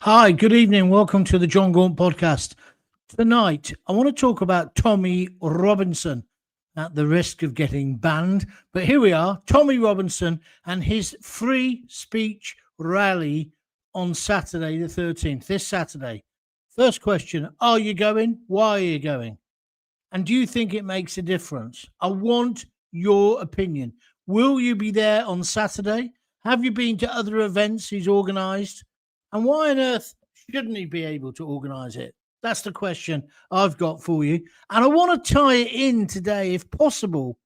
Hi, good evening. Welcome to the Jon Gaunt podcast. Tonight, I want to talk about Tommy Robinson at the risk of getting banned. But here we are, Tommy Robinson and his free speech rally on Saturday, the 13th, this Saturday. First question, are you going? Why are you going? And do you think it makes a difference? I want your opinion. Will you be there on Saturday? Have you been to other events he's organised? And why on earth shouldn't he be able to organise it? That's the question I've got for you. And I want to tie it in today, if possible.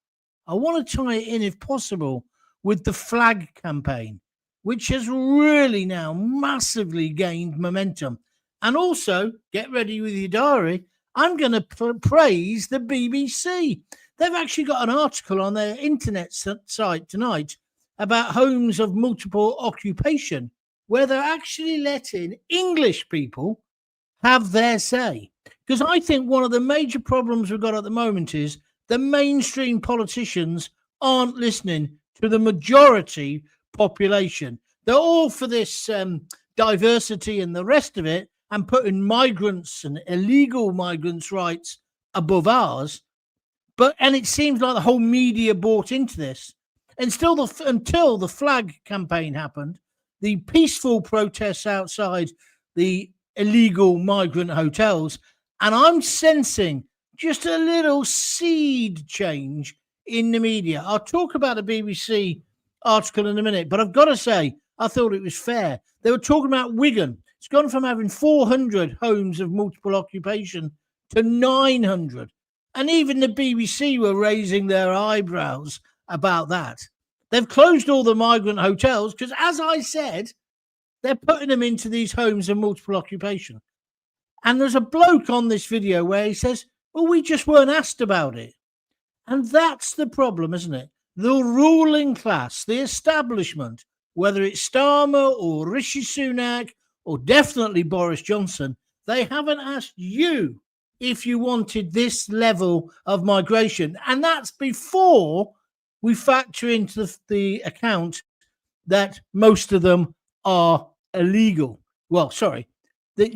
I want to tie it in, if possible, with the flag campaign, which has really now massively gained momentum. And also, get ready with your diary, I'm going to praise the BBC. They've actually got an article on their internet site tonight about homes of multiple occupation, where they're actually letting English people have their say. Because I think one of the major problems we've got at the moment is the mainstream politicians aren't listening to the majority population. They're all for this diversity and the rest of it, and putting migrants and illegal migrants' rights above ours. And it seems like the whole media bought into this. And still, until the flag campaign happened, the peaceful protests outside the illegal migrant hotels, and I'm sensing just a little seed change in the media. I'll talk about the BBC article in a minute, but I've got to say, I thought it was fair. They were talking about Wigan. It's gone from having 400 homes of multiple occupation to 900. And even the BBC were raising their eyebrows about that. They've closed all the migrant hotels because, as I said, they're putting them into these homes of multiple occupation. And there's a bloke on this video where he says, well, we just weren't asked about it. And that's the problem, isn't it? The ruling class, the establishment, whether it's Starmer or Rishi Sunak or definitely Boris Johnson, they haven't asked you if you wanted this level of migration. And that's before we factor into the account that most of them are illegal. Well, sorry. In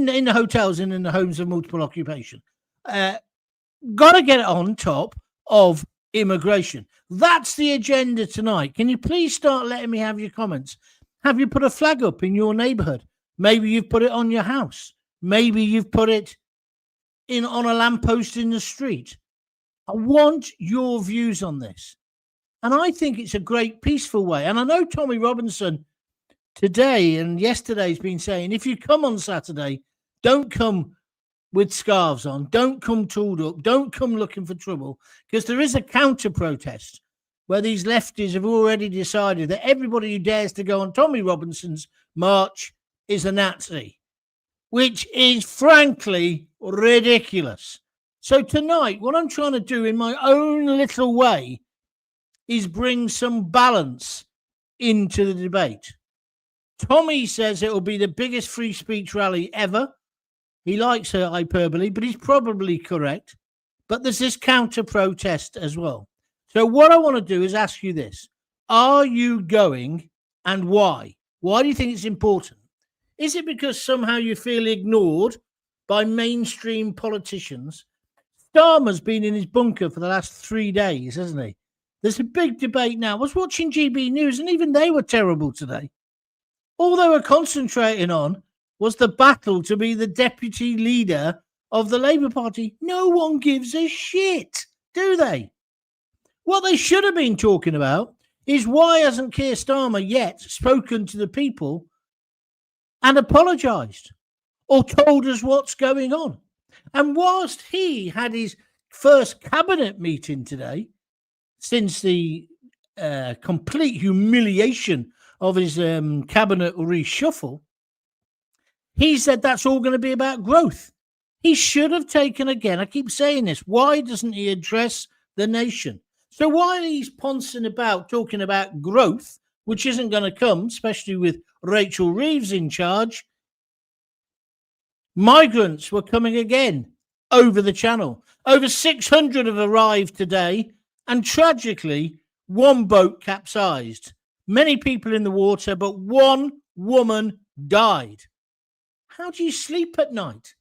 the hotels and in the homes of multiple occupation. Got to get it on top of immigration. That's the agenda tonight. Can you please start letting me have your comments? Have you put a flag up in your neighborhood? Maybe you've put it on your house. Maybe you've put it on a lamppost in the street. I want your views on this. And I think it's a great peaceful way. And I know Tommy Robinson today and yesterday has been saying, if you come on Saturday, don't come with scarves on, don't come tooled up, don't come looking for trouble, because there is a counter protest where these lefties have already decided that everybody who dares to go on Tommy Robinson's march is a Nazi, which is frankly ridiculous. So tonight, what I'm trying to do in my own little way is bring some balance into the debate. Tommy says it will be the biggest free speech rally ever. He likes her hyperbole, but he's probably correct. But there's this counter protest as well. So what I want to do is ask you this. Are you going, and why? Why do you think it's important? Is it because somehow you feel ignored by mainstream politicians? Starmer's been in his bunker for the last 3 days, hasn't he? There's a big debate now. I was watching GB News, and even they were terrible today. All they were concentrating on was the battle to be the deputy leader of the Labour Party. No one gives a shit, do they? What they should have been talking about is why hasn't Keir Starmer yet spoken to the people and apologised or told us what's going on? And whilst he had his first cabinet meeting today, since the complete humiliation of his cabinet reshuffle, he said that's all going to be about growth. He should have taken, again, I keep saying this, why doesn't he address the nation? So while he's poncing about talking about growth, which isn't going to come, especially with Rachel Reeves in charge, migrants were coming again over the channel. Over 600 have arrived today, and tragically, one boat capsized. Many people in the water, but one woman died. how do you sleep at night?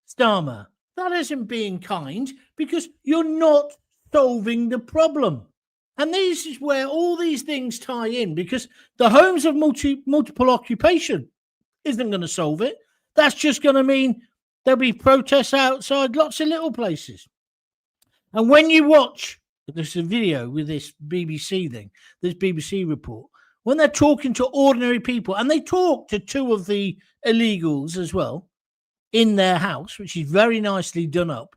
Starmer, that isn't being kind because you're not solving the problem. And this is where all these things tie in, because the homes of multiple occupation isn't going to solve it. That's just going to mean there'll be protests outside lots of little places. And when you watch, there's a video with this BBC thing, this BBC report, when they're talking to ordinary people, and they talk to two of the illegals as well in their house, which is very nicely done up.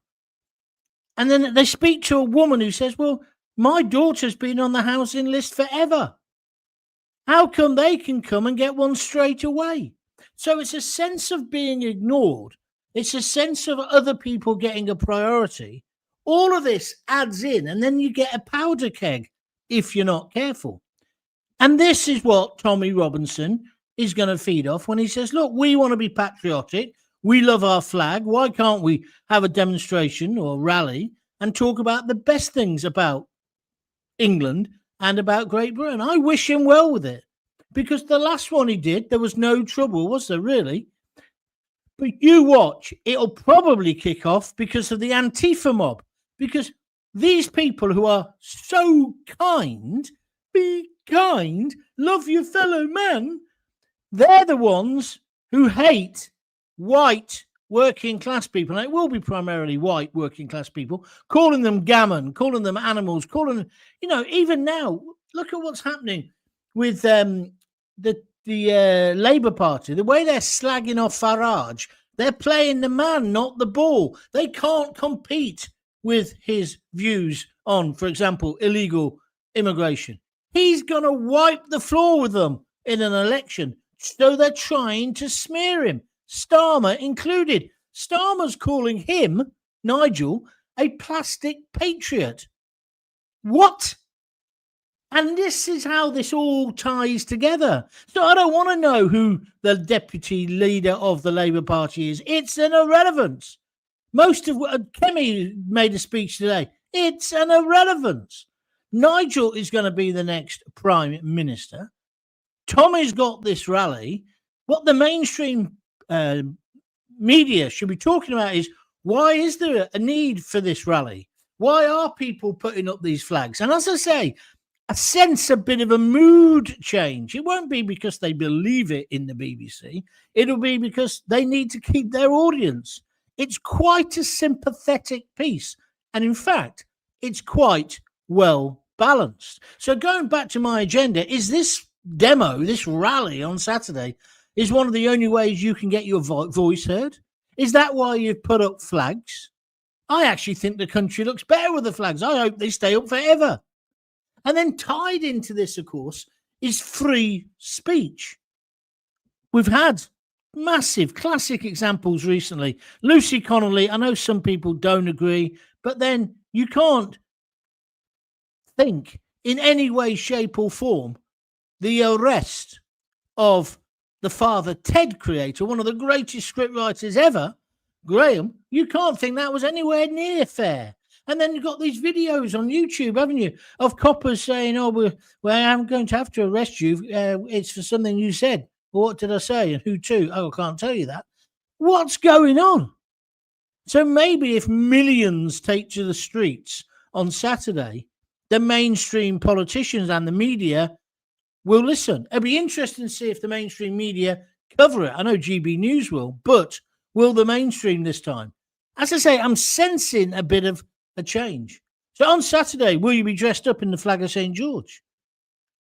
And then they speak to a woman who says, well, my daughter's been on the housing list forever. How come they can come and get one straight away? So it's a sense of being ignored. It's a sense of other people getting a priority. All of this adds in, and then you get a powder keg if you're not careful. And this is what Tommy Robinson is going to feed off when he says, look, we want to be patriotic. We love our flag. Why can't we have a demonstration or rally and talk about the best things about England and about Great Britain? I wish him well with it, because the last one he did, there was no trouble, was there really? But you watch, it'll probably kick off because of the Antifa mob, because these people who are so kind, be kind, love your fellow man, they're the ones who hate white working class people, and it will be primarily white working class people, calling them gammon, calling them animals, calling them, even now, look at what's happening with the Labour Party, the way they're slagging off Farage. They're playing the man, not the ball. They can't compete with his views on, for example, illegal immigration. He's going to wipe the floor with them in an election. So they're trying to smear him, Starmer included. Starmer's calling him, Nigel, a plastic patriot. What? And this is how this all ties together. So I don't want to know who the deputy leader of the Labour Party is. It's an irrelevance. Most of what Kemi made a speech today. It's an irrelevance. Nigel is going to be the next Prime Minister. Tommy's got this rally. What the mainstream media should be talking about is, why is there a need for this rally? Why are people putting up these flags? And as I say, I sense a bit of a mood change. It won't be because they believe it in the BBC. It'll be because they need to keep their audience. It's quite a sympathetic piece. And in fact, it's quite well balanced. So going back to my agenda, is this demo, this rally on Saturday, is one of the only ways you can get your voice heard? Is that why you've put up flags? I actually think the country looks better with the flags. I hope they stay up forever. And then tied into this, of course, is free speech. We've had massive classic examples recently. Lucy Connolly, I know some people don't agree, but then you can't think in any way, shape or form the arrest of the Father Ted creator, one of the greatest scriptwriters ever, Graham. You can't think that was anywhere near fair. And then you've got these videos on YouTube, haven't you, of coppers saying, oh, I'm going to have to arrest you. It's for something you said. What did I say? And who to? Oh, I can't tell you that. What's going on? So maybe if millions take to the streets on Saturday, the mainstream politicians and the media will listen. It'll be interesting to see if the mainstream media cover it. I know GB News will, but will the mainstream this time? As I say, I'm sensing a bit of a change. So on Saturday, will you be dressed up in the flag of St. George?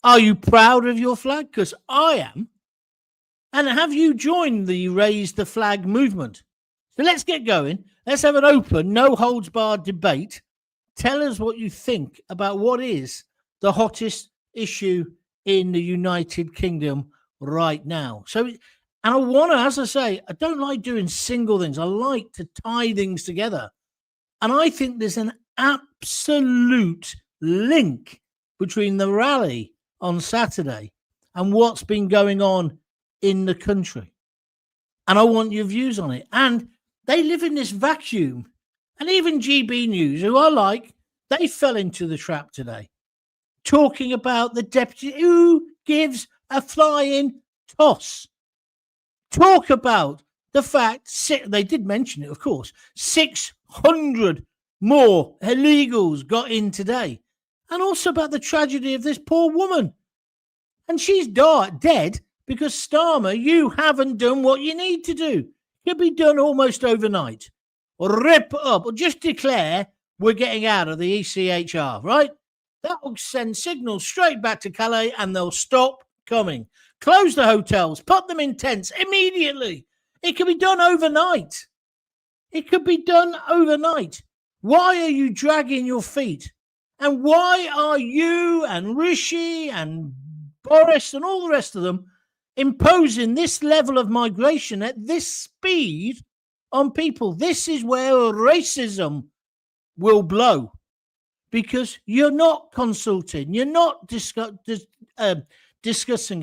Are you proud of your flag? Because I am. And have you joined the Raise the Flag movement? So let's get going. Let's have an open, no holds barred debate. Tell us what you think about what is the hottest issue in the United Kingdom right now. So, and I want to, as I say, I don't like doing single things. I like to tie things together. And I think there's an absolute link between the rally on Saturday and what's been going on in the country. And I want your views on it. And they live in this vacuum. And even GB News, who I like, they fell into the trap today, talking about the deputy who gives a flying toss. Talk about The fact, they did mention it, of course, 600 more illegals got in today. And also about the tragedy of this poor woman. And she's dead because Starmer, you haven't done what you need to do. It could be done almost overnight. Or rip up, or just declare we're getting out of the ECHR, right? That will send signals straight back to Calais and they'll stop coming. Close the hotels, put them in tents immediately. It can be done overnight. It could be done overnight. Why are you dragging your feet? And why are you and Rishi and Boris and all the rest of them imposing this level of migration at this speed on people? This is where racism will blow, because you're not consulting. You're not discussing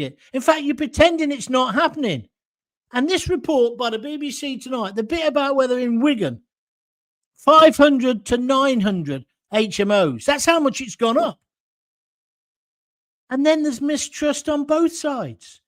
it. In fact, you're pretending it's not happening. And this report by the BBC tonight, the bit about whether in Wigan, 500 to 900 HMOs, that's how much it's gone up. And then there's mistrust on both sides.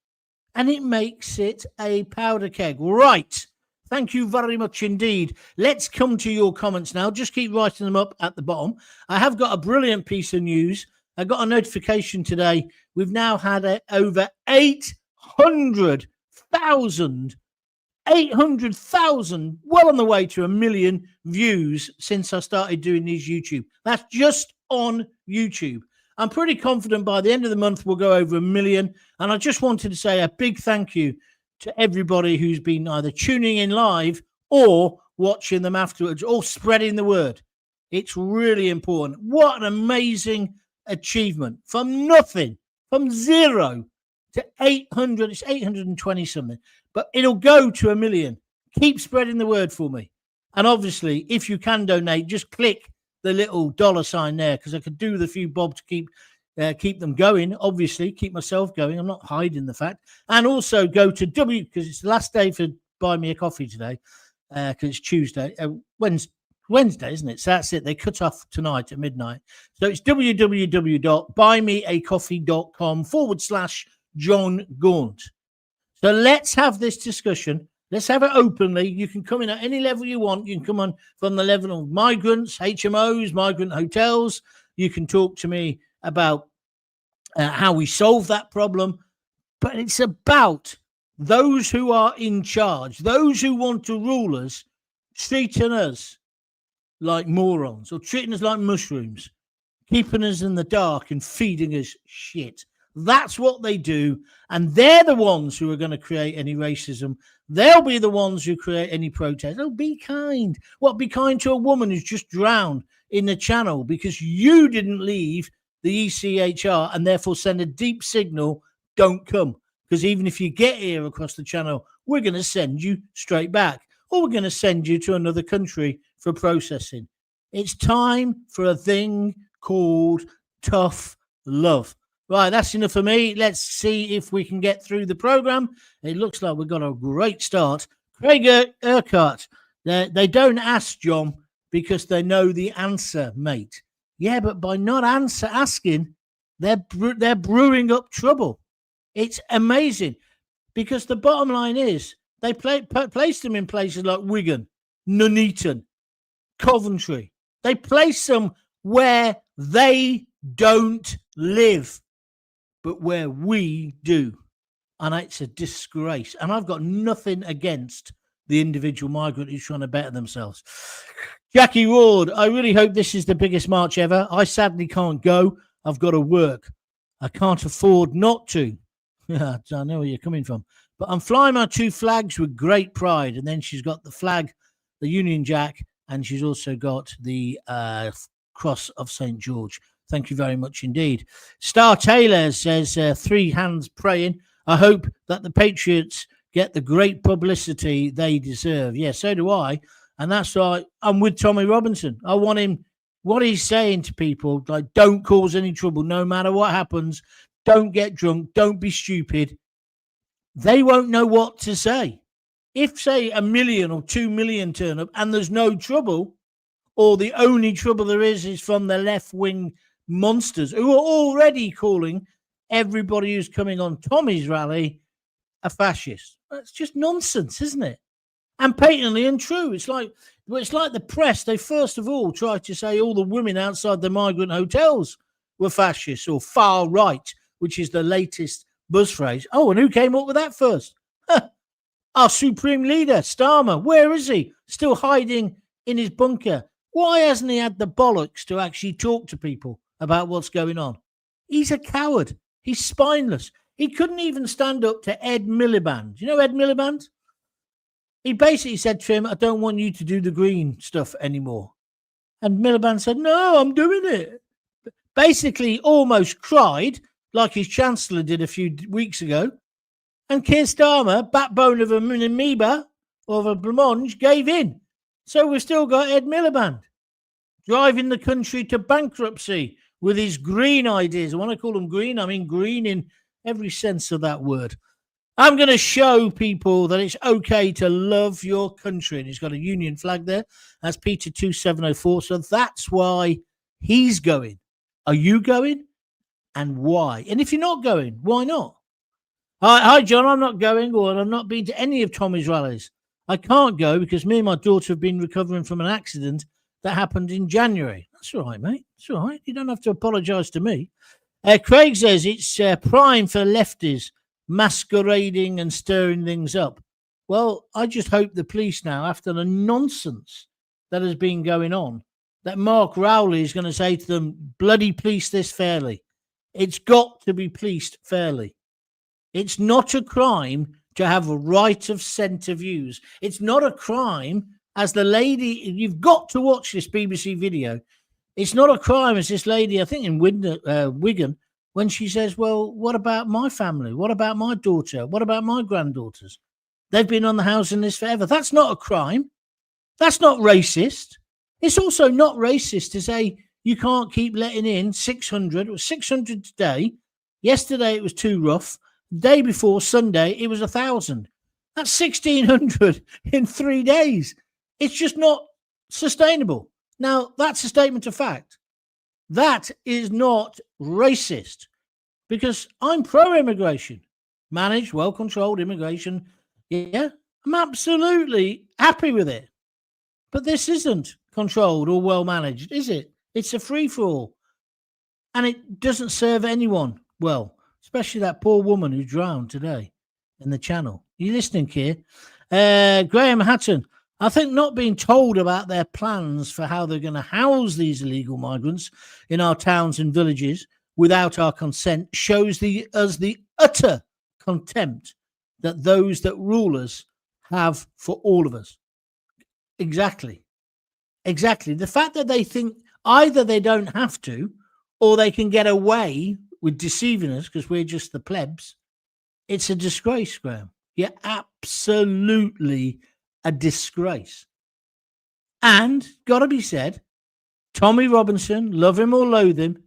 And it makes it a powder keg. Right. Thank you very much indeed. Let's come to your comments now. Just keep writing them up at the bottom. I have got a brilliant piece of news. I got a notification today. We've now had over 800,000, well on the way to 1 million views since I started doing these YouTube. That's just on YouTube. I'm pretty confident by the end of the month we'll go over 1 million. And I just wanted to say a big thank you to everybody who's been either tuning in live or watching them afterwards or spreading the word. It's really important. What an amazing achievement. From nothing, from 0 to 800, it's 820 something, but it'll go to 1 million. Keep spreading the word for me. And obviously, if you can donate, just click the little $sign there, because I could do the few bob to keep them going, obviously, keep myself going. I'm not hiding the fact. And also go to because it's the last day for Buy Me a Coffee today, because it's Tuesday, Wednesday, isn't it? So that's it. They cut off tonight at midnight. So it's www.buymeacoffee.com/Jon Gaunt. So let's have this discussion. Let's have it openly. You can come in at any level you want. You can come on from the level of migrants, HMOs, migrant hotels. You can talk to me about how we solve that problem. But it's about those who are in charge, those who want to rule us, treating us like morons or treating us like mushrooms, keeping us in the dark and feeding us shit. That's what they do. And they're the ones who are going to create any racism. They'll be the ones who create any protest. Oh, be kind. What, be kind to a woman who's just drowned in the channel because you didn't leave the ECHR and therefore send a deep signal, don't come. Because even if you get here across the channel, we're going to send you straight back. Or we're going to send you to another country for processing. It's time for a thing called tough love. Right, that's enough for me. Let's see if we can get through the program. It looks like we've got a great start. Craig Urquhart, they don't ask, John, because they know the answer, mate. Yeah, but by not asking, they're brewing up trouble. It's amazing, because the bottom line is they place them in places like Wigan, Nuneaton, Coventry. They place them where they don't live, but where we do. And it's a disgrace. And I've got nothing against the individual migrant who's trying to better themselves. Jackie Ward, I really hope this is the biggest march ever. I sadly can't go. I've got to work. I can't afford not to. Yeah, I know where you're coming from. But I'm flying my 2 flags with great pride. And then she's got the flag, the Union Jack, and she's also got the Cross of St. George. Thank you very much indeed. Star Taylor says, 3 hands praying. I hope that the Patriots get the great publicity they deserve. Yeah, so do I. And that's why I'm with Tommy Robinson. I want him, what he's saying to people, like, don't cause any trouble, no matter what happens. Don't get drunk. Don't be stupid. They won't know what to say. If, say, 1 million or 2 million turn up and there's no trouble, or the only trouble there is from the left-wing monsters who are already calling everybody who's coming on Tommy's rally a fascist. That's just nonsense, isn't it? and patently untrue. It's like the press. They first of all tried to say all the women outside the migrant hotels were fascists or far right, which is the latest buzz phrase. Oh, and who came up with that first? Our supreme leader, Starmer. Where is he? Still hiding in his bunker. Why hasn't he had the bollocks to actually talk to people about what's going on? He's a coward. He's spineless. He couldn't even stand up to Ed Miliband. You know Ed Miliband? He basically said to him, I don't want you to do the green stuff anymore. And Miliband said, no, I'm doing it. Basically almost cried like his chancellor did a few weeks ago. And Keir Starmer, backbone of an amoeba or of a blancmange, gave in. So we've still got Ed Miliband driving the country to bankruptcy with his green ideas. When I call them green, I mean green in every sense of that word. I'm going to show people that it's okay to love your country. And he's got a Union flag there. That's Peter 2704. So that's why he's going. Are you going? And why? And if you're not going, why not? Hi, John. I'm not going, or I've not been to any of Tommy's rallies. I can't go because me and my daughter have been recovering from an accident that happened in January. That's all right, mate. It's all right. You don't have to apologise to me. Craig says it's prime for lefties masquerading and stirring things up. Well, I just hope the police now, after the nonsense that has been going on, that Mark Rowley is going to say to them, bloody police this fairly. It's got to be policed fairly. It's not a crime to have a right of centre views. It's not a crime, as the lady, you've got to watch this BBC video. It's not a crime, as this lady, I think in Wigan, when she says, well, what about my family? What about my daughter? What about my granddaughters? They've been on the housing list forever. That's not a crime. That's not racist. It's also not racist to say you can't keep letting in 600. It was 600 today. Yesterday it was too rough. Day before Sunday, it was 1,000. That's 1,600 in 3 days. It's just not sustainable. Now, that's a statement of fact. That is not racist because I'm pro-immigration. Managed, well-controlled immigration. Yeah, I'm absolutely happy with it. But this isn't controlled or well-managed, is it? It's a free-for-all. And it doesn't serve anyone well. Especially that poor woman who drowned today in the channel. Are you listening, Keir? Graham Hatton, I think not being told about their plans for how they're going to house these illegal migrants in our towns and villages without our consent shows us the utter contempt that those that rule us have for all of us. Exactly. The fact that they think either they don't have to or they can get away with deceiving us because we're just the plebs. It's a disgrace, Graham. Yeah, absolutely a disgrace. And, got to be said, Tommy Robinson, love him or loathe him,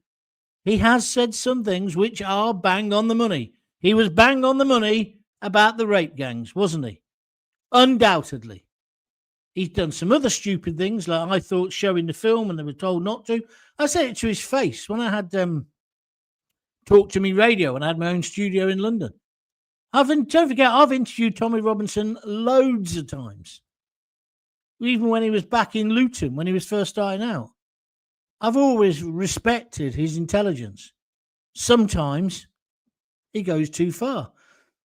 he has said some things which are bang on the money. He was bang on the money about the rape gangs, wasn't he? Undoubtedly. He's done some other stupid things, like I thought showing the film and they were told not to. I said it to his face when I had Talk to Me Radio and I had my own studio in London. Don't forget, I've interviewed Tommy Robinson loads of times. Even when he was back in Luton, when he was first starting out. I've always respected his intelligence. Sometimes he goes too far.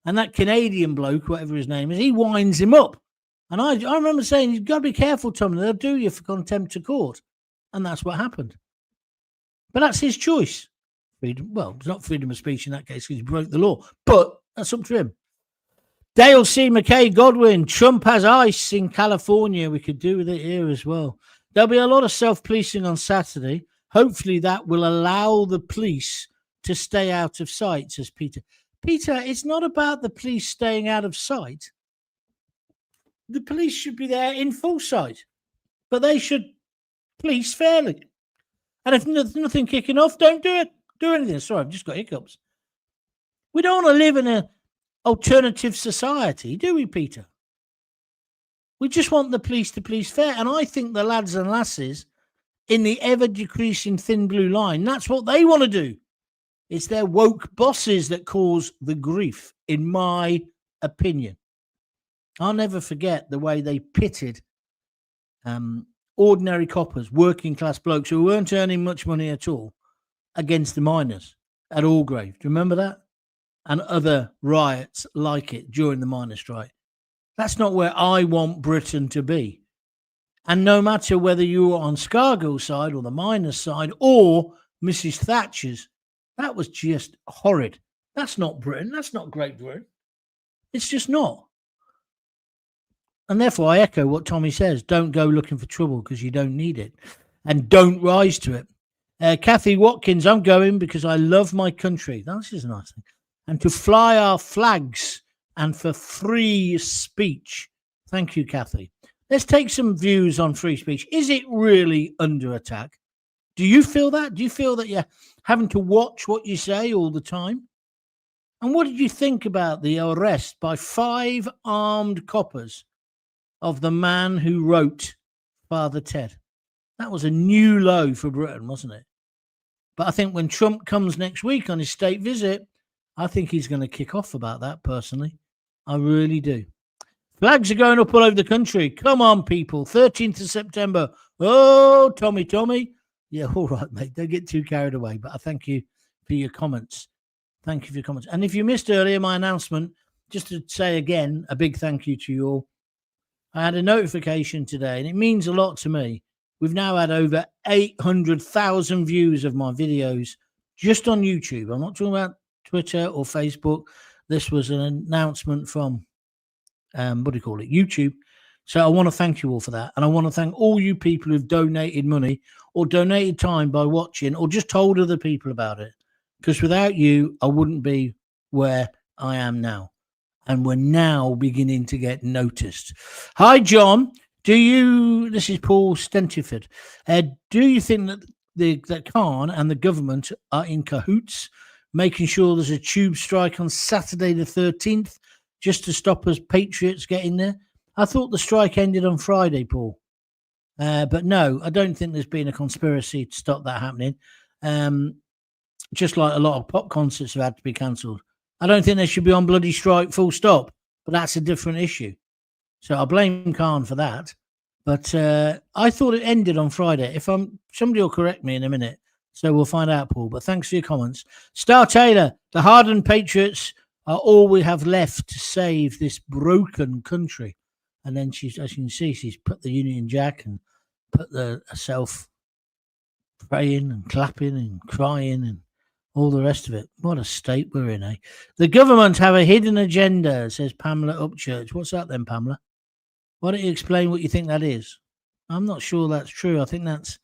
And that Canadian bloke, whatever his name is, he winds him up. And I remember saying, you've got to be careful, Tommy. They'll do you for contempt of court. And that's what happened. But that's his choice. Well, it's not freedom of speech in that case because he broke the law, but that's up to him. Dale C. McKay Godwin, Trump has ice in California. We could do with it here as well. There'll be a lot of self-policing on Saturday. Hopefully that will allow the police to stay out of sight, says Peter. Peter, it's not about the police staying out of sight. The police should be there in full sight, but they should police fairly. And if there's nothing kicking off, don't do it. Do anything. Sorry, I've just got hiccups. We don't want to live in an alternative society, do we, Peter? We just want the police to police fair. And I think the lads and lasses in the ever-decreasing thin blue line, that's what they want to do. It's their woke bosses that cause the grief, in my opinion. I'll never forget the way they pitted ordinary coppers, working class blokes who weren't earning much money at all, against the miners at Allgrave. Do you remember that? And other riots like it during the miners' strike. That's not where I want Britain to be. And no matter whether you were on Scargill's side or the miners' side or Mrs. Thatcher's, that was just horrid. That's not Britain. That's not Great Britain. It's just not. And therefore, I echo what Tommy says. Don't go looking for trouble because you don't need it. And don't rise to it. Kathy Watkins, I'm going because I love my country. That's just a nice thing. And to fly our flags and for free speech. Thank you, Kathy. Let's take some views on free speech. Is it really under attack? Do you feel that? Do you feel that you're having to watch what you say all the time? And what did you think about the arrest by 5 armed coppers of the man who wrote Father Ted? That was a new low for Britain, wasn't it? But I think when Trump comes next week on his state visit, I think he's going to kick off about that personally. I really do. Flags are going up all over the country. Come on, people. 13th of September. Oh, Tommy. Yeah, all right, mate. Don't get too carried away. But I thank you for your comments. Thank you for your comments. And if you missed earlier my announcement, just to say again, a big thank you to you all. I had a notification today, and it means a lot to me. We've now had over 800,000 views of my videos just on YouTube. I'm not talking about Twitter or Facebook. This was an announcement from, YouTube. So I want to thank you all for that. And I want to thank all you people who've donated money or donated time by watching or just told other people about it. Because without you, I wouldn't be where I am now. And we're now beginning to get noticed. Hi, John. This is Paul Stentiford. Do you think that Khan and the government are in cahoots, making sure there's a tube strike on Saturday the 13th, just to stop us patriots getting there? I thought the strike ended on Friday, Paul. But no, I don't think there's been a conspiracy to stop that happening. Just like a lot of pop concerts have had to be cancelled. I don't think they should be on bloody strike full stop, but that's a different issue. So I blame Khan for that. But I thought it ended on Friday. Somebody will correct me in a minute. So we'll find out, Paul. But thanks for your comments. Star Taylor, the hardened patriots are all we have left to save this broken country. And then as you can see, she's put the Union Jack and put herself praying and clapping and crying and all the rest of it. What a state we're in, eh? The government have a hidden agenda, says Pamela Upchurch. What's that then, Pamela? Why don't you explain what you think that is? I'm not sure that's true. I think that's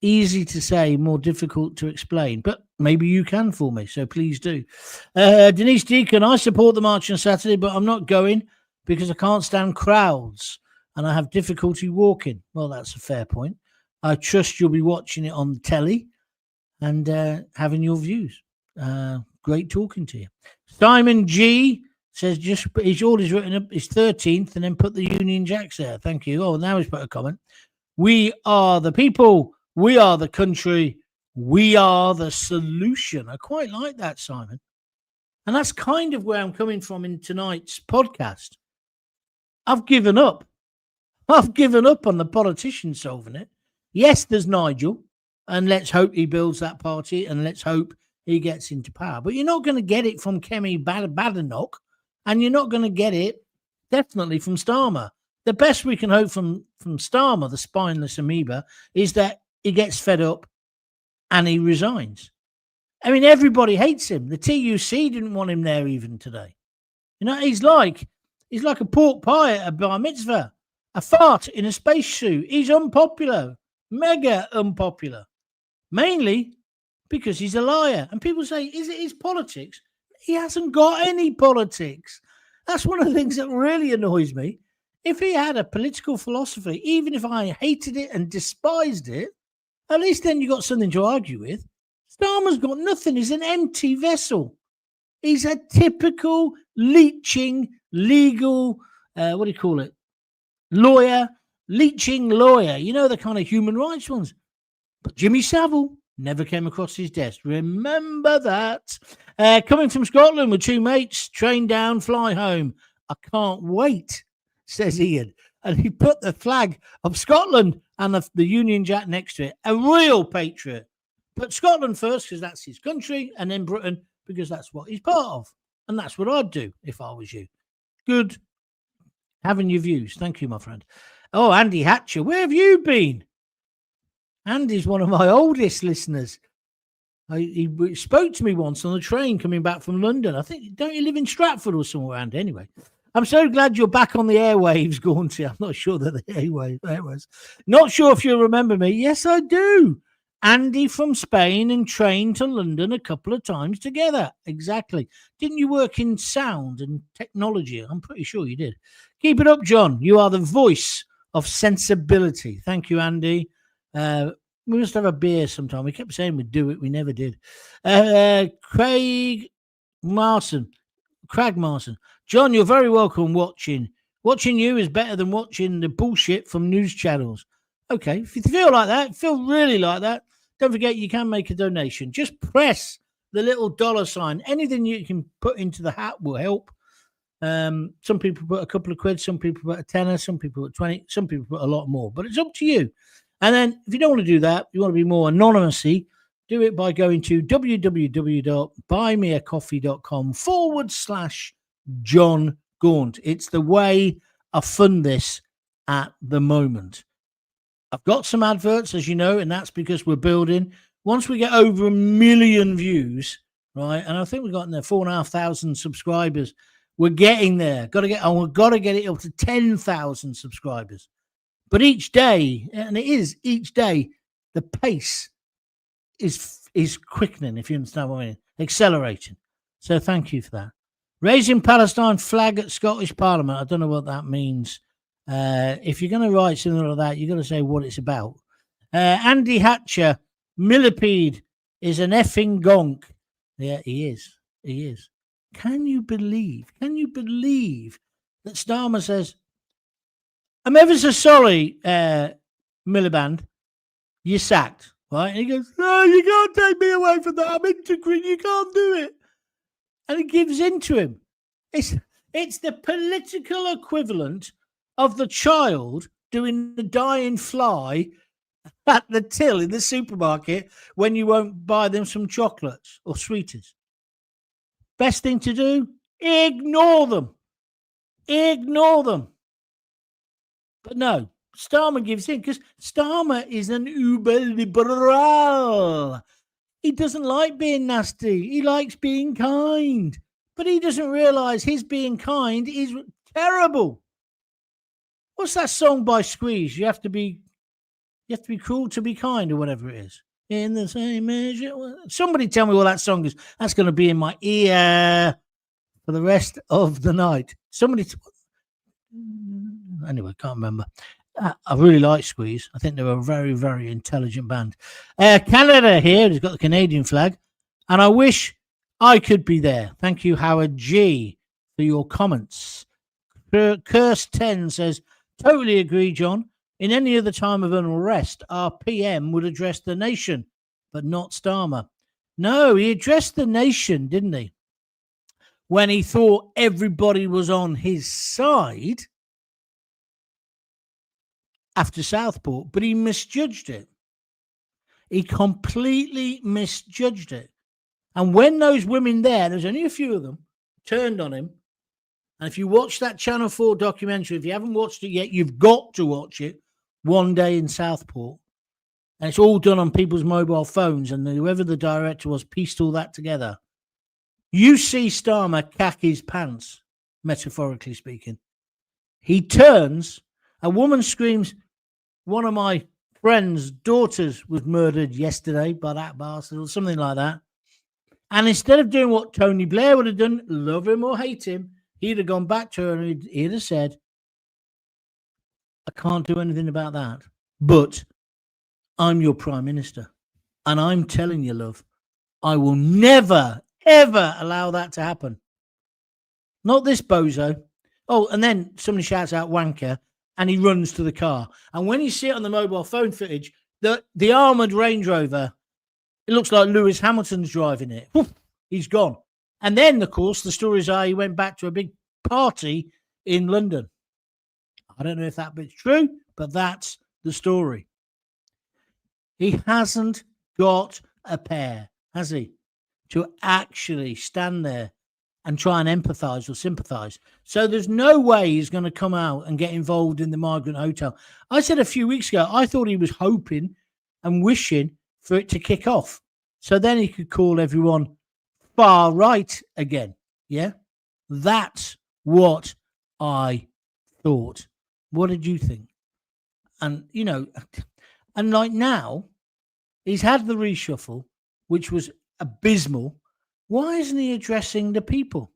easy to say, more difficult to explain. But maybe you can for me, so please do. Denise Deacon, I support the march on Saturday, but I'm not going because I can't stand crowds and I have difficulty walking. Well, that's a fair point. I trust you'll be watching it on the telly and having your views. Great talking to you. Simon G says he's written up his 13th and then put the Union Jacks there. Thank you. Oh, now he's put a comment. We are the people. We are the country. We are the solution. I quite like that, Simon. And that's kind of where I'm coming from in tonight's podcast. I've given up. I've given up on the politicians solving it. Yes, there's Nigel. And let's hope he builds that party and let's hope he gets into power. But you're not going to get it from Kemi Badenoch, and you're not going to get it definitely from Starmer. The best we can hope from Starmer, the spineless amoeba, is that he gets fed up and he resigns. I mean, everybody hates him. The TUC didn't want him there even today. You know, he's like a pork pie at a bar mitzvah, a fart in a spacesuit. He's unpopular, mega unpopular. Mainly because he's a liar. And people say, is it his politics? He hasn't got any politics. That's one of the things that really annoys me. If he had a political philosophy, even if I hated it and despised it, at least then you got something to argue with. Starmer's got nothing. He's an empty vessel. He's a typical leeching legal, lawyer, leeching lawyer. You know, the kind of human rights ones. But Jimmy Savile never came across his desk. Remember that. Coming from Scotland with 2 mates, train down, fly home. I can't wait, says Ian. And he put the flag of Scotland and the Union Jack next to it. A real patriot. Put Scotland first because that's his country, and then Britain because that's what he's part of. And that's what I'd do if I was you. Good having your views. Thank you, my friend. Oh, Andy Hatcher, where have you been? Andy's one of my oldest listeners. He spoke to me once on the train coming back from London. I think, don't you live in Stratford or somewhere, Andy? Anyway, I'm so glad you're back on the airwaves, Gaunty. I'm not sure that the airwaves. Not sure if you'll remember me. Yes, I do. Andy from Spain and trained to London a couple of times together. Exactly. Didn't you work in sound and technology? I'm pretty sure you did. Keep it up, John. You are the voice of sensibility. Thank you, Andy. We must have a beer sometime. We kept saying we'd do it. We never did. Craig Marson. John, you're very welcome watching. Watching you is better than watching the bullshit from news channels. Okay, if you feel like that, feel really like that, don't forget you can make a donation. Just press the little $sign. Anything you can put into the hat will help. Some people put a couple of quid, some people put a tenner, some people put 20, some people put a lot more. But it's up to you. And then if you don't want to do that, you want to be more anonymously, do it by going to www.buymeacoffee.com/Jon Gaunt. It's the way I fund this at the moment. I've got some adverts, as you know, and that's because we're building. Once we get over 1 million views, right, and I think we've got in there 4,500 subscribers, we're getting there. We've got to get it up to 10,000 subscribers. But each day, and it is each day, the pace is quickening, if you understand what I mean, accelerating. So thank you for that. Raising Palestine flag at Scottish Parliament. I don't know what that means. If you're going to write something like that, you've got to say what it's about. Andy Hatcher, Millipede is an effing gonk. Yeah, he is. He is. Can you believe that Starmer says, I'm ever so sorry, Miliband, you're sacked, right? And he goes, no, you can't take me away from that. I'm integrating. You can't do it. And he gives in to him. It's the political equivalent of the child doing the dying fly at the till in the supermarket when you won't buy them some chocolates or sweeties. Best thing to do, ignore them. Ignore them. But no, Starmer gives in because Starmer is an uber liberal. He doesn't like being nasty. He likes being kind. But he doesn't realise his being kind is terrible. What's that song by Squeeze? You have to be cruel to be kind, or whatever it is. In the same measure. Somebody tell me what that song is. That's going to be in my ear for the rest of the night. Anyway, can't remember. I really like Squeeze. I think they're a very, very intelligent band. Canada here has got the Canadian flag, and I wish I could be there. Thank you, Howard G, for your comments. Curse 10 says, totally agree, John. In any other time of unrest, our PM would address the nation, but not Starmer. No, he addressed the nation, didn't he? When he thought everybody was on his side after Southport, but he misjudged it. He completely misjudged it. And when those women there's only a few of them, turned on him, and if you watch that Channel 4 documentary, if you haven't watched it yet, you've got to watch it, One Day in Southport. And it's all done on people's mobile phones, and whoever the director was pieced all that together. You see Starmer cack his pants, metaphorically speaking. He turns, a woman screams, one of my friend's daughters was murdered yesterday by that bastard, or something like that. And instead of doing what Tony Blair would have done, love him or hate him, he'd have gone back to her and he'd have said, I can't do anything about that, but I'm your Prime Minister. And I'm telling you, love, I will never, ever allow that to happen. Not this bozo. Oh, and then somebody shouts out wanker and he runs to the car. And when you see it on the mobile phone footage, the armoured Range Rover, it looks like Lewis Hamilton's driving it. He's gone. And then, of course, the stories are he went back to a big party in London. I don't know if that bit's true, but that's the story. He hasn't got a pair, has he, to actually stand there and try and empathise or sympathise. So there's no way he's going to come out and get involved in the migrant hotel. I said a few weeks ago, I thought he was hoping and wishing for it to kick off. So then he could call everyone far right again. Yeah, that's what I thought. What did you think? And, you know, and like now, he's had the reshuffle, which was abysmal. Why isn't he addressing the people?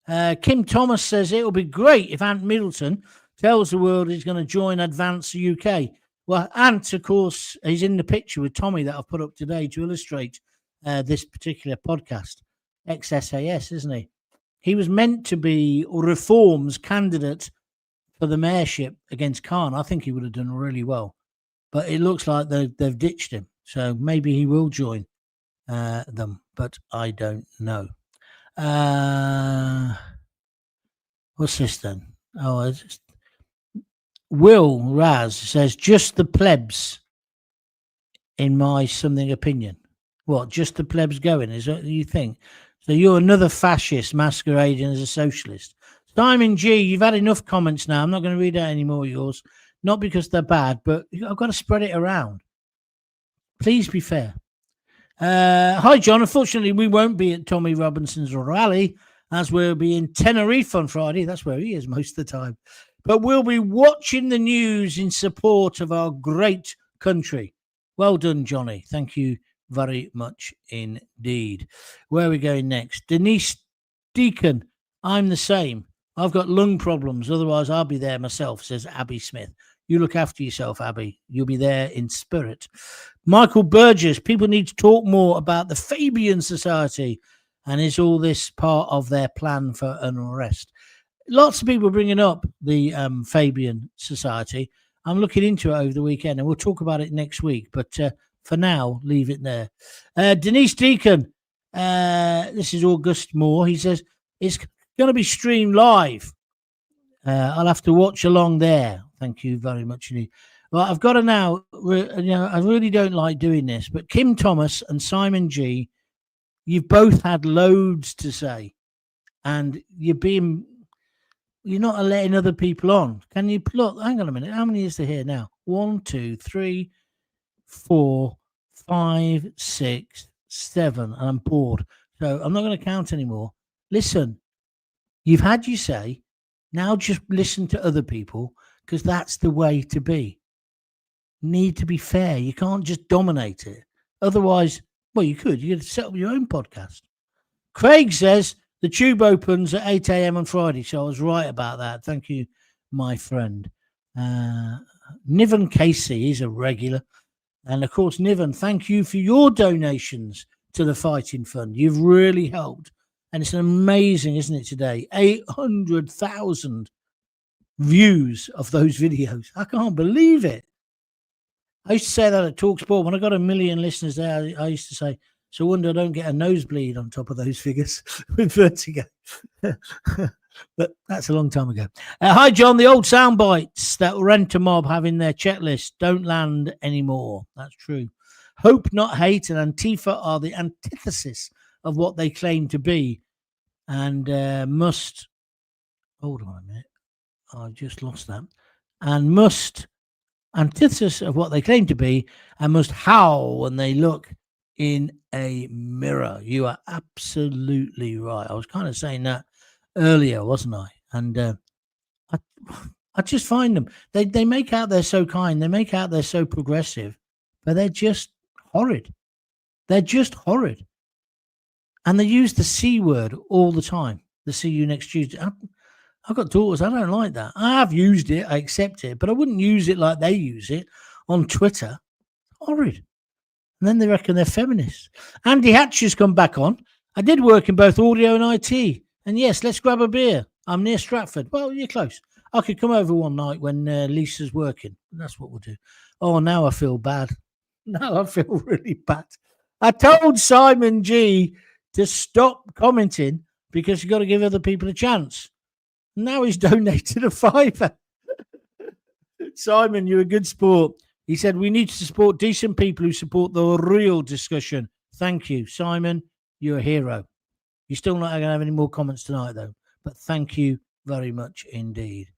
Kim Thomas says it'll be great if Ant Middleton tells the world he's going to join Advance UK. Well, Ant, of course, he's in the picture with Tommy that I've put up today to illustrate this particular podcast. Ex-SAS, isn't he? He was meant to be Reform's candidate for the mayorship against Khan. I think he would have done really well. But it looks like they've ditched him. So maybe he will join them, but I don't know. What's this then? Oh, Will Raz says, just the plebs, in my something opinion. What, just the plebs going? Is that what you think? So you're another fascist masquerading as a socialist. Simon G, you've had enough comments now. I'm not going to read out any more of yours. Not because they're bad, but I've got to spread it around. Please be fair. Hi, John. Unfortunately, we won't be at Tommy Robinson's rally as we'll be in Tenerife on Friday. That's where he is most of the time. But we'll be watching the news in support of our great country. Well done, Johnny. Thank you very much indeed. Where are we going next? Denise Deacon. I'm the same. I've got lung problems. Otherwise, I'll be there myself, says Abby Smith. You look after yourself, Abby. You'll be there in spirit. Michael Burgess, people need to talk more about the Fabian Society. And is all this part of their plan for unrest? Lots of people bringing up the Fabian Society. I'm looking into it over the weekend, and we'll talk about it next week. But for now, leave it there. Denise Deacon, this is August Moore. He says, it's going to be streamed live. I'll have to watch along there. Thank you very much indeed. Well, I've got to now, I really don't like doing this, but Kim Thomas and Simon G, you've both had loads to say, and you're not letting other people on. Can you look? Hang on a minute. How many is there here now? 1, 2, 3, 4, 5, 6, 7, and I'm bored. So I'm not going to count anymore. Listen, you've had your say. Now just listen to other people, because that's the way to be. Need to be fair. You can't just dominate it. Otherwise, well, you could. You could set up your own podcast. Craig says the tube opens at 8 a.m. on Friday, so I was right about that. Thank you, my friend. Niven Casey is a regular. And, of course, Niven, thank you for your donations to the Fighting Fund. You've really helped. And it's amazing, isn't it, today? 800,000 views of those videos. I can't believe it. I used to say that at TalkSport. When I got 1 million listeners there, I used to say, so I wonder I don't get a nosebleed on top of those figures with vertigo. But that's a long time ago. Hi, John. The old sound bites that Rent a Mob have in their checklist don't land anymore. That's true. Hope, not hate, and Antifa are the antithesis of what they claim to be, and must. Hold on a minute. I just lost that. And must antithesis of what they claim to be, and must howl when they look in a mirror. You are absolutely right. I was kind of saying that earlier, wasn't I? And I just find them. They make out they're so kind. They make out they're so progressive, but they're just horrid. They're just horrid. And they use the C word all the time. The see you next Tuesday. I've got daughters. I don't like that. I have used it. I accept it. But I wouldn't use it like they use it on Twitter. Horrid. And then they reckon they're feminists. Andy Hatch has come back on. I did work in both audio and IT. And yes, let's grab a beer. I'm near Stratford. Well, you're close. I could come over one night when Lisa's working. That's what we'll do. Oh, now I feel bad. Now I feel really bad. I told Simon G to stop commenting because you've got to give other people a chance. Now he's donated a £5. Simon, you're a good sport. He said, we need to support decent people who support the real discussion. Thank you, Simon. You're a hero. You're still not going to have any more comments tonight, though. But thank you very much indeed.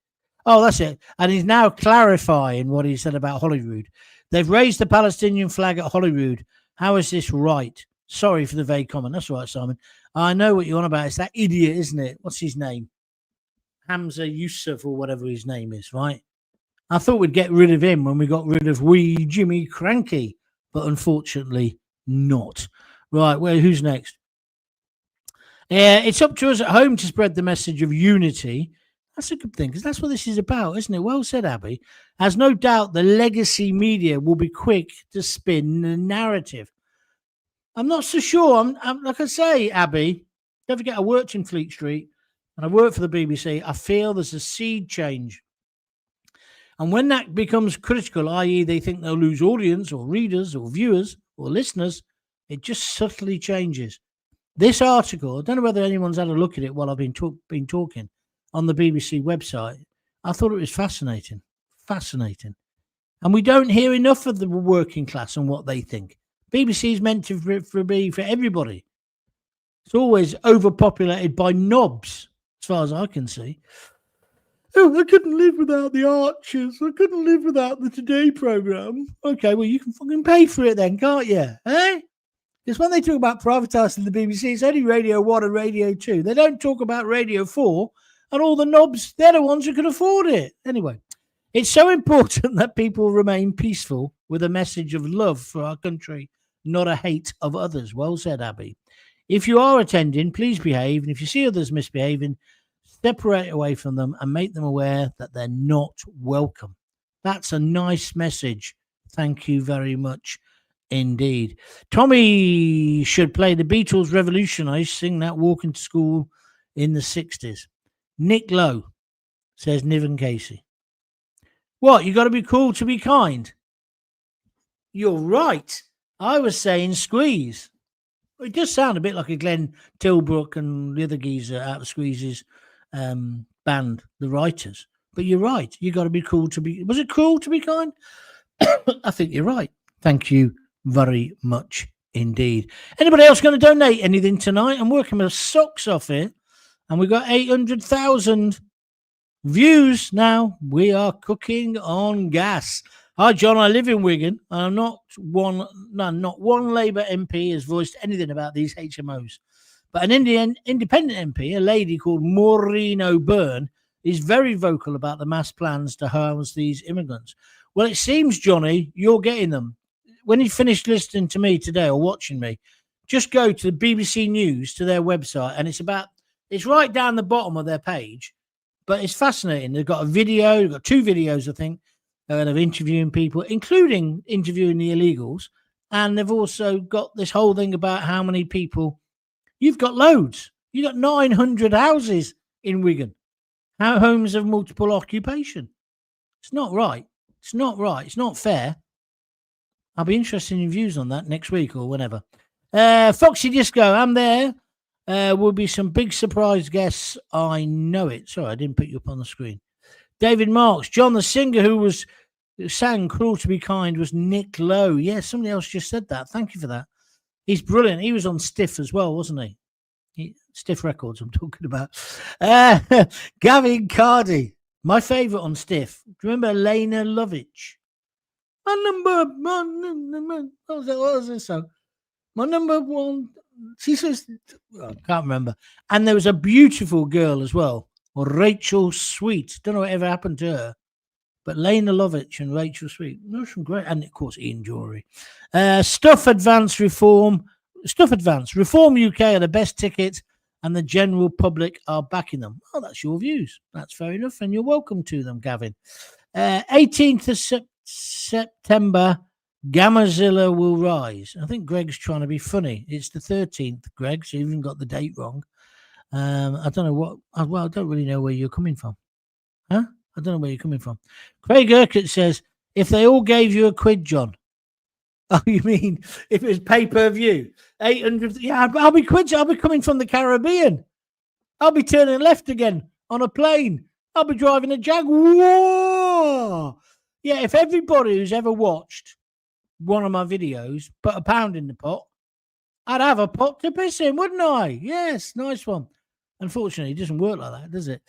Oh, that's it. And he's now clarifying what he said about Holyrood. They've raised the Palestinian flag at Holyrood. How is this right? Sorry for the vague comment. That's right, Simon. I know what you're on about. It's that idiot, isn't it? What's his name? Hamza Yusuf or whatever his name is, right? I thought we'd get rid of him when we got rid of wee Jimmy Cranky, but unfortunately not. Right, well, who's next? It's up to us at home to spread the message of unity. That's a good thing, because that's what this is about, isn't it? Well said, Abby. As no doubt the legacy media will be quick to spin the narrative. I'm not so sure. I'm like I say, Abby, don't forget I worked in Fleet Street and I worked for the BBC. I feel there's a seed change. And when that becomes critical, i.e. they think they'll lose audience or readers or viewers or listeners, it just subtly changes. This article, I don't know whether anyone's had a look at it while I've been talking on the BBC website. I thought it was fascinating. Fascinating. And we don't hear enough of the working class and what they think. BBC is meant to be for everybody. It's always overpopulated by knobs, as far as I can see. Oh, I couldn't live without the Archers. I couldn't live without the Today programme. Okay, well, you can fucking pay for it then, can't you? Eh? Because when they talk about privatising the BBC, it's only Radio 1 and Radio 2. They don't talk about Radio 4 and all the knobs. They're the ones who can afford it. Anyway, it's so important that people remain peaceful with a message of love for our country, not a hate of others. Well said, Abby. If you are attending, please behave. And if you see others misbehaving, separate away from them and make them aware that they're not welcome. That's a nice message. Thank you very much indeed. Tommy should play the Beatles Revolutionise, sing that walking to school in the 60s. Nick Lowe, says Niven Casey. What, you got to be cool to be kind? You're right. I was saying squeeze. It does sound a bit like a Glenn Tilbrook and the other geezer out of Squeeze's band, The Writers. But you're right. You got to be cool to be... Was it cool to be kind? I think you're right. Thank you very much indeed. Anybody else going to donate anything tonight? I'm working my socks off here. And we've got 800,000 views now. We are cooking on gas. Hi, John. I live in Wigan. Not one Labour MP has voiced anything about these HMOs. But an independent MP, a lady called Maureen O'Byrne, is very vocal about the mass plans to house these immigrants. Well, it seems, Johnny, you're getting them. When you finish listening to me today or watching me, just go to the BBC News, to their website, and it's right down the bottom of their page. But it's fascinating. They've got a video, they've got 2 videos, I think, of interviewing people, including interviewing the illegals. And they've also got this whole thing about how many people. You've got loads. You've got 900 houses in Wigan. Homes of multiple occupation. It's not right. It's not right. It's not fair. I'll be interested in your views on that next week or whenever. Foxy Disco, I'm there. Will be some big surprise guests. I know it. Sorry, I didn't put you up on the screen. David Marks, John, the singer who sang Cruel to Be Kind was Nick Lowe. Yeah, somebody else just said that. Thank you for that. He's brilliant. He was on Stiff as well, wasn't he? Stiff Records, I'm talking about. Gavin Cardy, my favourite on Stiff. Do you remember Elena Lovitch? My number one. What was this song? My number one. She says, I can't remember. And there was a beautiful girl as well, Rachel Sweet. Don't know what ever happened to her. But Lena Lovitch and Rachel Sweet, there's some great, and of course Ian Jury. Stuff Advance Reform UK are the best tickets, and the general public are backing them. Oh, that's your views. That's fair enough, and you're welcome to them, Gavin. 18th of September, Gamazilla will rise. I think Greg's trying to be funny. It's the 13th, Greg, so you even got the date wrong. I don't know what. Well, I don't really know where you're coming from. Huh? I don't know where you're coming from. Craig Urquhart says, if they all gave you £1, John. Oh, you mean if it was pay-per-view? 800. Yeah, I'll be coming from the Caribbean. I'll be turning left again on a plane. I'll be driving a Jaguar. Yeah, if everybody who's ever watched one of my videos put £1 in the pot, I'd have a pot to piss in, wouldn't I? Yes, nice one. Unfortunately, it doesn't work like that, does it?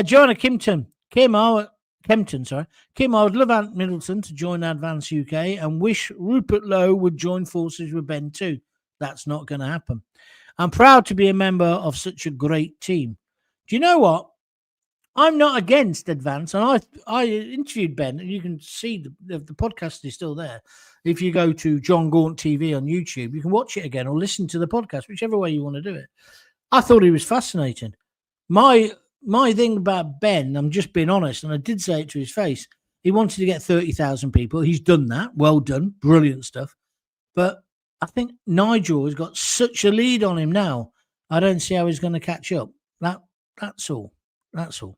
Joanna Kempton, Kim, I would love Ant Middleton to join Advance UK and wish Rupert Lowe would join forces with Ben too. That's not going to happen. I'm proud to be a member of such a great team. Do you know what? I'm not against Advance, and I interviewed Ben, and you can see the podcast is still there. If you go to Jon Gaunt TV on YouTube, you can watch it again or listen to the podcast, whichever way you want to do it. I thought he was fascinating. My thing about Ben, I'm just being honest, and I did say it to his face, he wanted to get 30,000 people. He's done that. Well done. Brilliant stuff. But I think Nigel has got such a lead on him now. I don't see how he's going to catch up. That's all. That's all.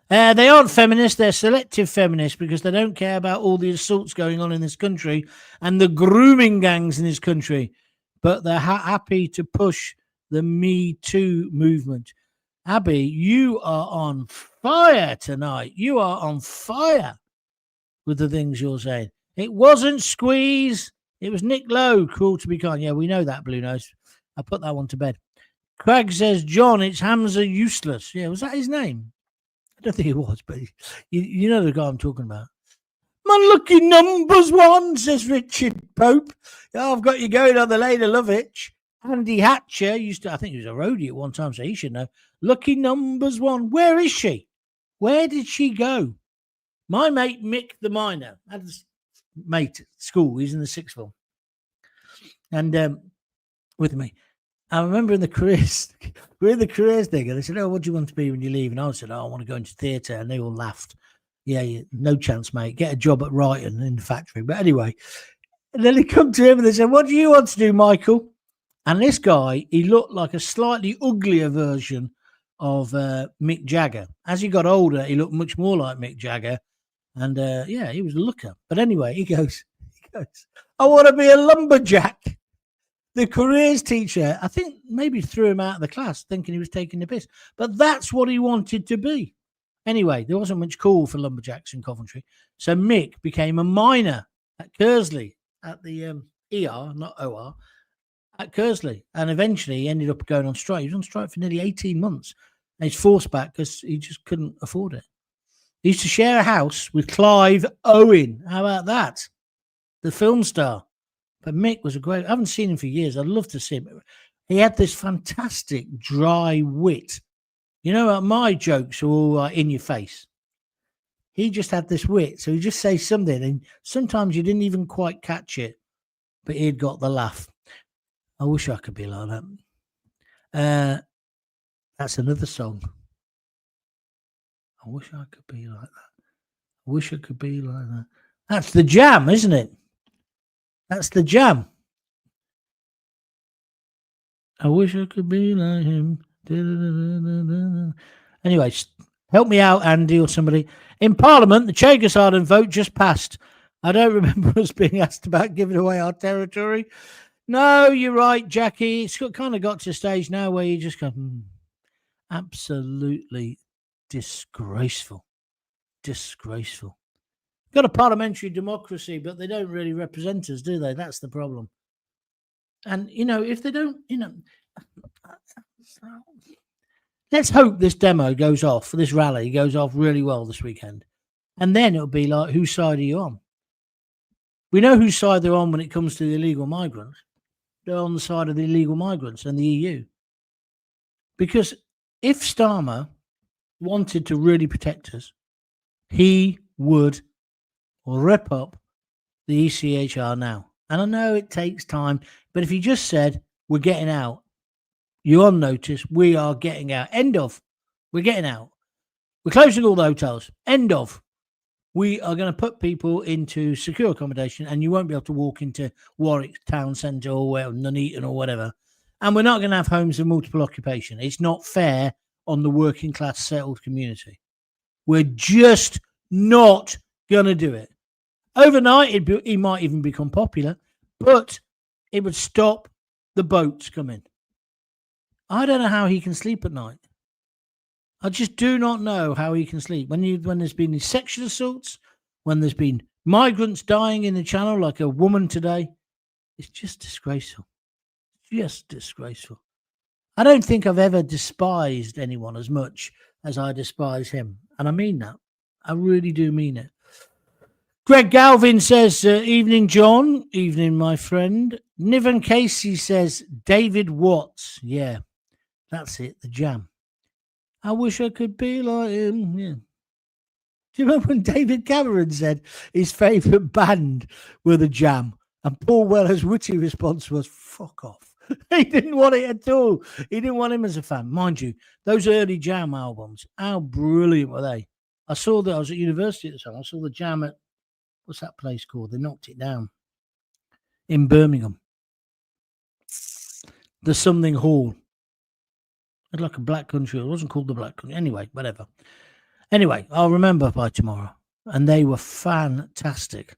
They aren't feminists. They're selective feminists because they don't care about all the assaults going on in this country and the grooming gangs in this country. But they're happy to push the Me Too movement. Abby, you are on fire tonight. You are on fire with the things you're saying. It wasn't Squeeze. It was Nick Lowe. Cruel to be kind. Yeah, we know that, Blue Nose. I put that one to bed. Craig says, John, it's Hamza Useless. Yeah, was that his name? I don't think it was, but you know the guy I'm talking about. My lucky numbers one, says Richard Pope. Oh, I've got you going on the lane of Lovitch. Andy Hatcher I think he was a roadie at one time, so he should know. Lucky numbers one. Where is she? Where did she go? My mate Mick the Miner had a mate at school. He's in the sixth form. And with me. I remember in the careers, we're in the careers thing, and they said, oh, what do you want to be when you leave? And I said, oh, I want to go into theatre. And they all laughed. Yeah, no chance, mate. Get a job at Wrighton in the factory. But anyway, and then they come to him and they said, what do you want to do, Michael? And this guy, he looked like a slightly uglier version of Mick Jagger. As he got older, he looked much more like Mick Jagger. And yeah, he was a looker. But anyway, he goes, I want to be a lumberjack. The careers teacher, I think, maybe threw him out of the class thinking he was taking the piss. But that's what he wanted to be. Anyway, there wasn't much call for lumberjacks in Coventry. So Mick became a miner at Kersley, at the ER, not OR, at Kersley. And eventually he ended up going on strike. He was on strike for nearly 18 months. And he's forced back because he just couldn't afford it. He used to share a house with Clive Owen. How about that? The film star. But Mick was I haven't seen him for years. I'd love to see him. He had this fantastic dry wit. You know, my jokes are all in your face. He just had this wit. So he'd just say something, and sometimes you didn't even quite catch it, but he'd got the laugh. I wish I could be like that. That's another song. I wish I could be like that. I wish I could be like that. That's the Jam, isn't it? That's the Jam. I wish I could be like him. Anyway, help me out, Andy or somebody. In Parliament, the Chegasarden vote just passed. I don't remember us being asked about giving away our territory. No, you're right, Jackie. It's kind of got to a stage now where you just go, absolutely disgraceful. Disgraceful. Got a parliamentary democracy, but they don't really represent us, do they? That's the problem. And, you know, if they don't, you know, let's hope this demo goes off, this rally goes off really well this weekend. And then it'll be like, whose side are you on? We know whose side they're on when it comes to the illegal migrants. They're on the side of the illegal migrants and the EU. Because if Starmer wanted to really protect us, he would rip up the ECHR now. And I know it takes time, but if he just said, we're getting out, you're on notice, we are getting out. End of. We're getting out. We're closing all the hotels. End of. We are going to put people into secure accommodation, and you won't be able to walk into Warwick Town Centre or Nuneaton or whatever. And we're not going to have homes of multiple occupation. It's not fair on the working class settled community. We're just not going to do it. Overnight, he might even become popular, but it would stop the boats coming. I don't know how he can sleep at night. I just do not know how he can sleep. When there's been these sexual assaults, when there's been migrants dying in the channel, like a woman today, it's just disgraceful. Just disgraceful. I don't think I've ever despised anyone as much as I despise him. And I mean that. I really do mean it. Greg Galvin says, evening, John. Evening, my friend. Niven Casey says, David Watts. Yeah, that's it, the Jam. I wish I could be like him. Yeah. Do you remember when David Cameron said his favourite band were the Jam? And Paul Weller's witty response was, fuck off. He didn't want it at all. He didn't want him as a fan. Mind you, those early Jam albums, how brilliant were they? I saw that. I was at university at the time. I saw the Jam at, what's that place called? They knocked it down in Birmingham. The something hall. It's like a Black Country. It wasn't called the Black Country. Anyway, whatever. Anyway, I'll remember by tomorrow. And they were fantastic.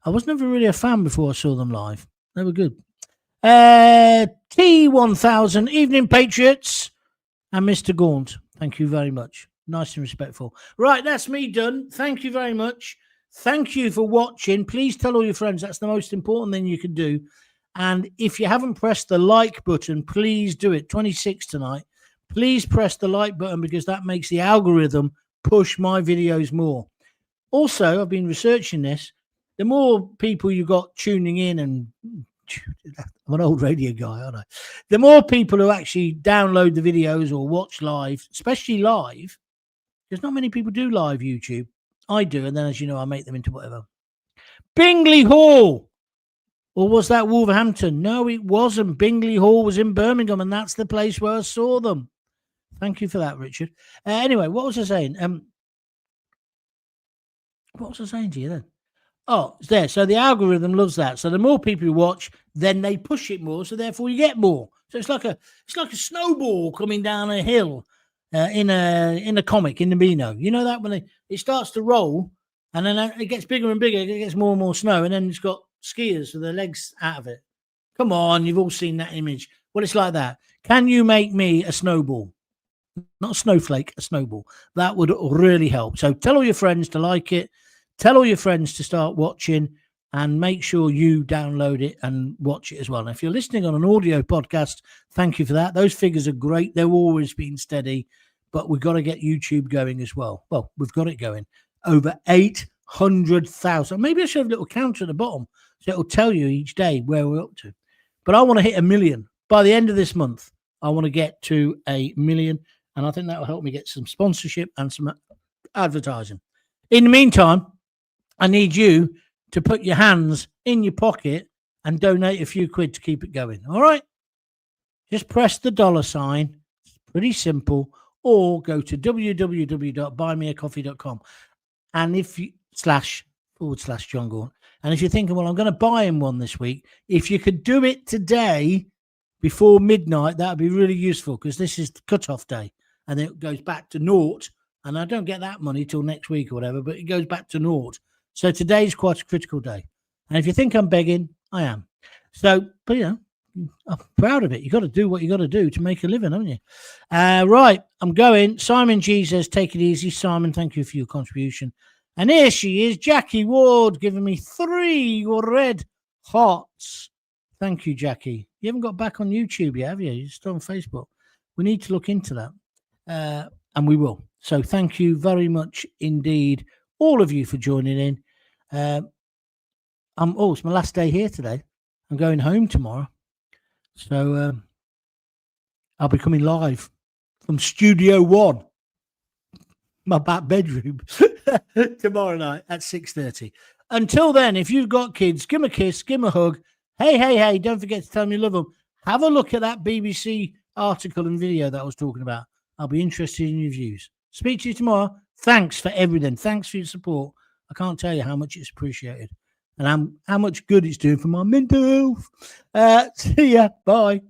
I was never really a fan before I saw them live. They were good. T1000, Evening Patriots, and Mr. Gaunt. Thank you very much. Nice and respectful. Right, that's me done. Thank you very much. Thank you for watching. Please tell all your friends. That's the most important thing you can do. And if you haven't pressed the like button, please do it. 26 tonight. Please press the like button because that makes the algorithm push my videos more. Also, I've been researching this. The more people you got tuning in, and I'm an old radio guy, aren't I? The more people who actually download the videos or watch live, especially live, because not many people do live YouTube. I do, and then, as you know, I make them into whatever. Bingley Hall. Or was that Wolverhampton? No, it wasn't. Bingley Hall was in Birmingham, and that's the place where I saw them. Thank you for that, Richard. Anyway, what was I saying? What was I saying to you then? Oh, it's there. So the algorithm loves that. So the more people you watch, then they push it more. So therefore, you get more. So it's like a snowball coming down a hill in a comic in the Beano. You know that when it starts to roll, and then it gets bigger and bigger. It gets more and more snow, and then it's got skiers with their legs out of it. Come on, you've all seen that image. Well, it's like that. Can you make me a snowball? Not a snowflake, a snowball. That would really help. So tell all your friends to like it. Tell all your friends to start watching, and make sure you download it and watch it as well. And if you're listening on an audio podcast, thank you for that. Those figures are great. They've always been steady, but we've got to get YouTube going as well. Well, we've got it going. Over 800,000. Maybe I should have a little counter at the bottom so it'll tell you each day where we're up to. But I want to hit 1 million. By the end of this month, I want to get to 1 million. And I think that will help me get some sponsorship and some advertising. In the meantime, I need you to put your hands in your pocket and donate a few quid to keep it going. All right? Just press the $sign. It's pretty simple. Or go to www.buymeacoffee.com. And if you / Jon Gaunt. And if you're thinking, well, I'm going to buy him one this week, if you could do it today before midnight, that would be really useful, because this is the cutoff day. And then it goes back to naught. And I don't get that money till next week or whatever, but it goes back to naught. So today's quite a critical day. And if you think I'm begging, I am. So, but you know, I'm proud of it. You got to do what you got to do to make a living, haven't you? Right, I'm going. Simon G says, take it easy. Simon, thank you for your contribution. And here she is, Jackie Ward, giving me 3 red hearts. Thank you, Jackie. You haven't got back on YouTube yet, have you? You're still on Facebook. We need to look into that. And we will. So thank you very much indeed, all of you, for joining in. It's my last day here today. I'm going home tomorrow. So I'll be coming live from Studio 1, my back bedroom, tomorrow night at 6:30. Until then, if you've got kids, give them a kiss, give them a hug. Hey, don't forget to tell them you love them. Have a look at that BBC article and video that I was talking about. I'll be interested in your views. Speak to you tomorrow. Thanks for everything. Thanks for your support. I can't tell you how much it's appreciated and how much good it's doing for my mental health. See ya. Bye.